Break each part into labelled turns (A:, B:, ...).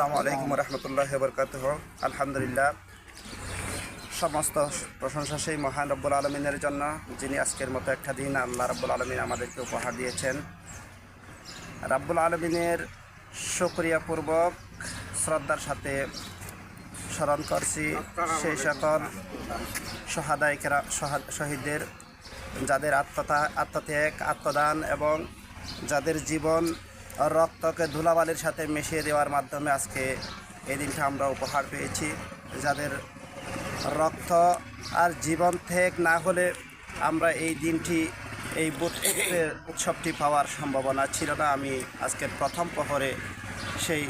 A: আসসালামু আলাইকুম রহমতুল্লাহি ওয়া বারাকাতুহু। আলহামদুলিল্লাহ, সমস্ত প্রশংসা সেই মহান রব্বুল আলমিনের জন্য, যিনি আজকের মতো একটা দিন আল্লাহ রব্বুল আলমিন আমাদেরকে উপহার দিয়েছেন। রব্বুল আলমিনের শুকরিয়াপূর্বক শ্রদ্ধার সাথে স্মরণ করছি সেই সকল শহীদদের, যাদের আত্মত্যাগ, আত্মদান এবং যাদের জীবন রক্তকে ধুলাবালির সাথে মিশিয়ে দেওয়ার মাধ্যমে আজকে এই দিনটা আমরা উপহার পেয়েছি। যাদের রক্ত আর জীবন ত্যাগ না হলে আমরা এই দিনটি, এই বুদ্ধের উৎসবটি পাওয়ার সম্ভাবনা ছিল না। আমি আজকের প্রথম প্রহরে সেই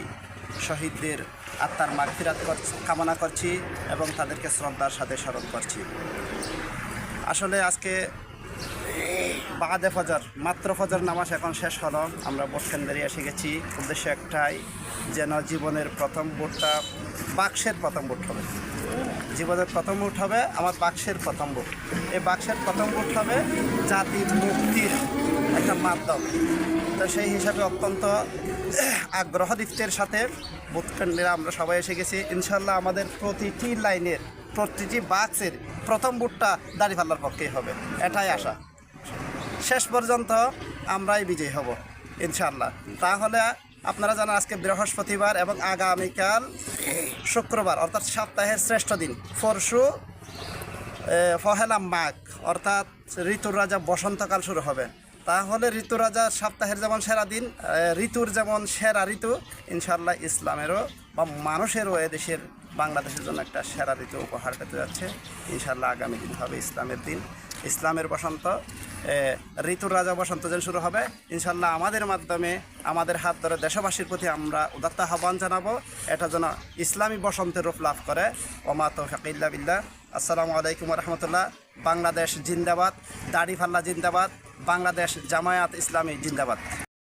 A: শহীদদের আত্মার মাগফিরাত কামনা করছি এবং তাদেরকে শ্রদ্ধার সাথে স্মরণ করছি। আসলে আজকে বাদে ফজর, মাত্র ফজর নামাজ এখন শেষ হলো, আমরা ভোট কেন্দ্রে এসে গেছি। উদ্দেশ্য একটাই, যেন জীবনের প্রথম ভোটটা বাক্সের প্রথম ভোট হবে। জীবনের প্রথম ভোট হবে আমার বাক্সের প্রথম ভোট। এই বাক্সের প্রথম ভোট হবে জাতির মুক্তির একটা মাধ্যম। তো সেই হিসাবে অত্যন্ত আগ্রহ দীপ্তের সাথে ভোট কেন্দ্রে আমরা সবাই এসে গেছি। ইনশাল্লাহ আমাদের প্রতিটি লাইনের, প্রতিটি বাক্সের প্রথম ভোটটা দাঁড়িপাল্লার পক্ষেই হবে, এটাই আশা। শেষ পর্যন্ত আমরাই বিজয়ী হব ইনশাআল্লাহ। তাহলে আপনারা জানেন আজকে বৃহস্পতিবার এবং আগামীকাল শুক্রবার, অর্থাৎ সপ্তাহের শ্রেষ্ঠ দিন। পরশু পহেলা মাঘ, অর্থাৎ ঋতুর রাজা বসন্তকাল শুরু হবে। তাহলে ঋতু রাজা সপ্তাহের যেমন সেরা দিন, ঋতুর যেমন সেরা ঋতু, ইনশাআল্লাহ ইসলামেরও বা মানুষেরও, এদেশের বাংলাদেশের জন্য একটা সেরা ঋতু উপহার পেতে যাচ্ছে। ইনশাআল্লাহ আগামী দিন হবে ইসলামের দিন, ইসলামের বসন্ত, ঋতুর রাজা বসন্ত যেন শুরু হবে। ইনশাআল্লাহ আমাদের মাধ্যমে, আমাদের হাত ধরে দেশবাসীর প্রতি আমরা উদাত্ত আহ্বান জানাবো, এটা যেন ইসলামী বসন্তের রূপ লাভ করে। ওমা তৌফিক ইল্লা বিল্লাহ। আসসালামু আলাইকুম রহমতুল্লাহ। বাংলাদেশ জিন্দাবাদ, দাড়িপাল্লা জিন্দাবাদ, বাংলাদেশ জামায়াত ইসলামী জিন্দাবাদ।